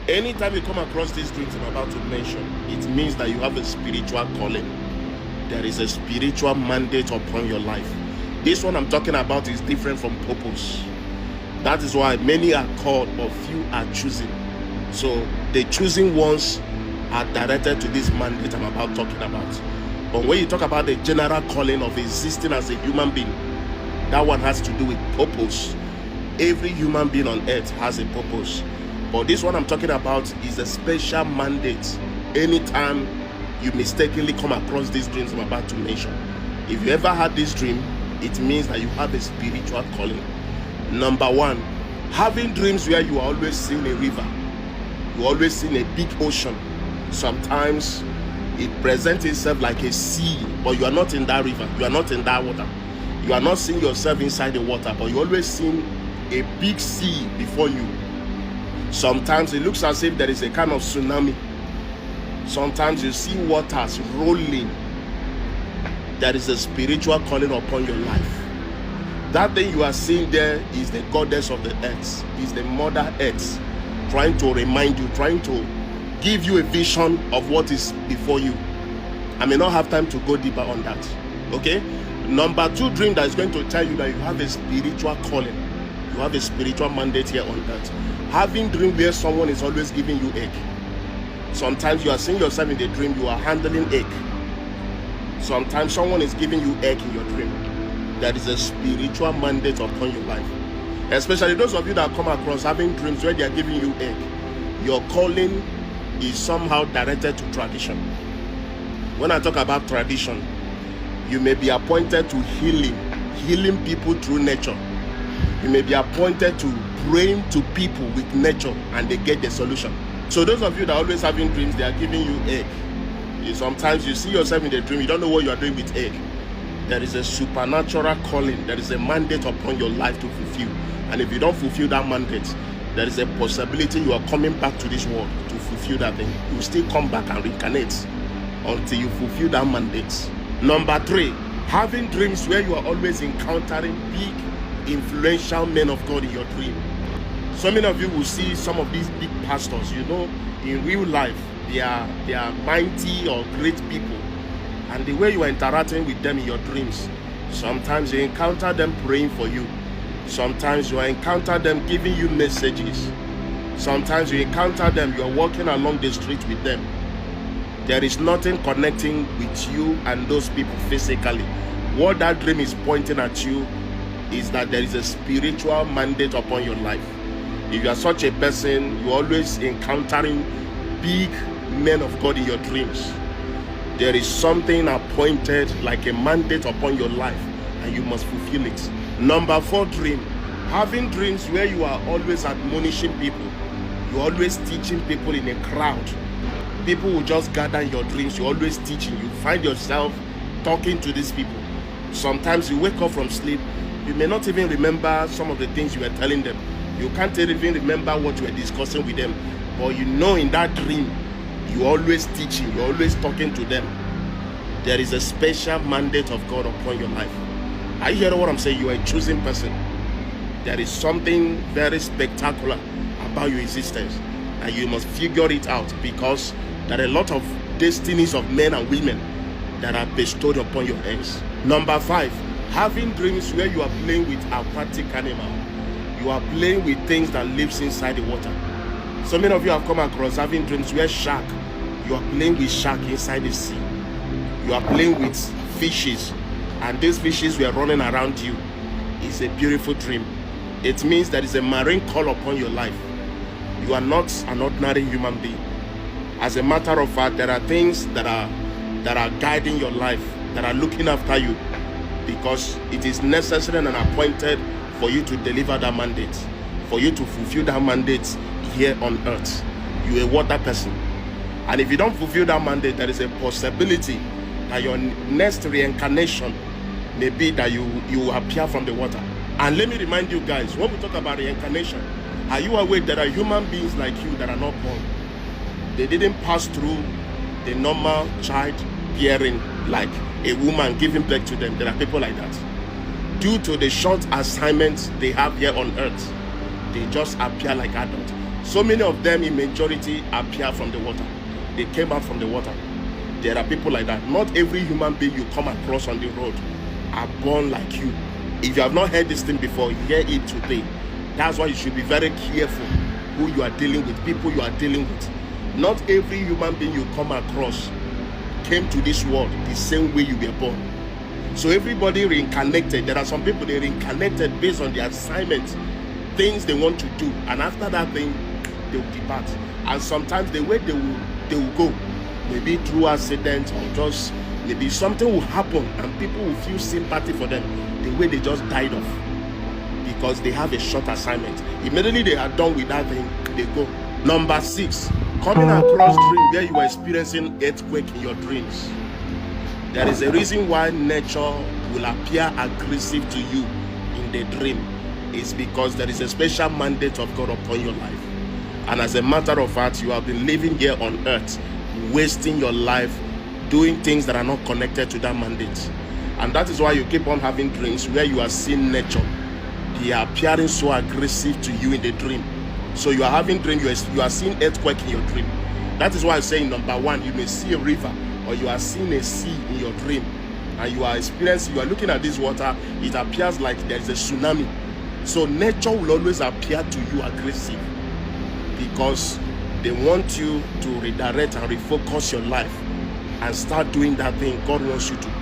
Anytime you come across these dreams I'm about to mention, it means that you have a spiritual calling. There is a spiritual mandate upon your life. This one I'm talking about is different from purpose. That is why many are called, but few are choosing. So the choosing ones are directed to this mandate I'm about talking about. But when you talk about the general calling of existing as a human being, that one has to do with purpose. Every human being on earth has a purpose. But this one I'm talking about is a special mandate. Anytime you mistakenly come across these dreams I'm about to mention, if you ever had this dream, it means that you have a spiritual calling. Number one, having dreams where you are always seeing a river, you always seeing a big ocean. Sometimes it presents itself like a sea, but you are not in that river, you are not in that water. You are not seeing yourself inside the water, but you always seeing a big sea before you. Sometimes it looks as if there is a kind of tsunami. Sometimes you see waters rolling. There is a spiritual calling upon your life. That thing you are seeing there is the goddess of the earth, is the mother earth, trying to remind you, trying to give you a vision of what is before you. I may not have time to go deeper on that. Okay? Number two dream that is going to tell you that you have a spiritual calling. You have a spiritual mandate here on earth. Having dream where someone is always giving you egg. Sometimes you are seeing yourself in the dream, you are handling egg. Sometimes someone is giving you egg in your dream. That is a spiritual mandate upon your life. Especially those of you that come across having dreams where they are giving you egg. Your calling is somehow directed to tradition. When I talk about tradition, you may be appointed to healing people through nature. You may be appointed to praying to people with nature and they get the solution. So those of you that are always having dreams, they are giving you egg. Sometimes you see yourself in the dream, you don't know what you are doing with egg. There is a supernatural calling, there is a mandate upon your life to fulfill. And if you don't fulfill that mandate, there is a possibility you are coming back to this world to fulfill that thing. You will still come back and reincarnate until you fulfill that mandate. Number three, having dreams where you are always encountering big, influential men of God in your dream. So many of you will see some of these big pastors, you know, in real life, they are mighty or great people. And the way you are interacting with them in your dreams, sometimes you encounter them praying for you. Sometimes you encounter them giving you messages. Sometimes you encounter them, you are walking along the street with them. There is nothing connecting with you and those people physically. What that dream is pointing at you is that there is a spiritual mandate upon your life. If you are such a person, you're always encountering big men of God in your dreams. There is something appointed like a mandate upon your life and you must fulfill it. Number four dream, having dreams where you are always admonishing people. You're always teaching people in a crowd. People will just gather in your dreams. You're always teaching. You find yourself talking to these people. Sometimes you wake up from sleep. You may not even remember some of the things you were telling them. You can't even remember what you were discussing with them. But you know in that dream, you're always teaching. You're always talking to them. There is a special mandate of God upon your life. Are you hearing what I'm saying? You are a chosen person. There is something very spectacular about your existence. And you must figure it out because there are a lot of destinies of men and women that are bestowed upon your heads. Number five, having dreams where you are playing with aquatic animal. You are playing with things that lives inside the water. So many of you have come across having dreams where shark. You are playing with shark inside the sea. You are playing with fishes. And these fishes were running around you. It's a beautiful dream. It means there is a marine call upon your life. You are not an ordinary human being. As a matter of fact, there are things that are guiding your life, that are looking after you, because it is necessary and appointed for you to deliver that mandate, for you to fulfill that mandate here on earth. You are a water person. And if you don't fulfill that mandate, there is a possibility that your next reincarnation may be that you appear from the water. And let me remind you guys, when we talk about reincarnation, are you aware there are human beings like you that are not born? They didn't pass through the normal child bearing like a woman giving birth to them. There are people like that. Due to the short assignments they have here on earth, they just appear like adults. So many of them in majority appear from the water. They came out from the water. There are people like that. Not every human being you come across on the road are born like you. If you have not heard this thing before, hear it today. That's why you should be very careful who you are dealing with, people you are dealing with. Not every human being you come across came to this world the same way you were born. So everybody reincarnated. There are some people they reincarnated based on their assignment, things they want to do, and after that thing they will depart. And sometimes the way they will go, maybe through accident or just maybe something will happen and people will feel sympathy for them the way they just died off, because they have a short assignment. Immediately they are done with that thing, they go. Number 6, coming across dream where you are experiencing earthquake in your dreams. There is a reason why nature will appear aggressive to you in the dream. It's because there is a special mandate of God upon your life. And as a matter of fact, you have been living here on earth, wasting your life, doing things that are not connected to that mandate. And that is why you keep on having dreams where you are seeing nature. They are appearing so aggressive to you in the dream. So you are having dream, you are seeing earthquake in your dream. That is why I say number 1, you may see a river or you are seeing a sea in your dream. And you are experiencing, you are looking at this water, it appears like there is a tsunami. So nature will always appear to you aggressive, because they want you to redirect and refocus your life and start doing that thing God wants you to do.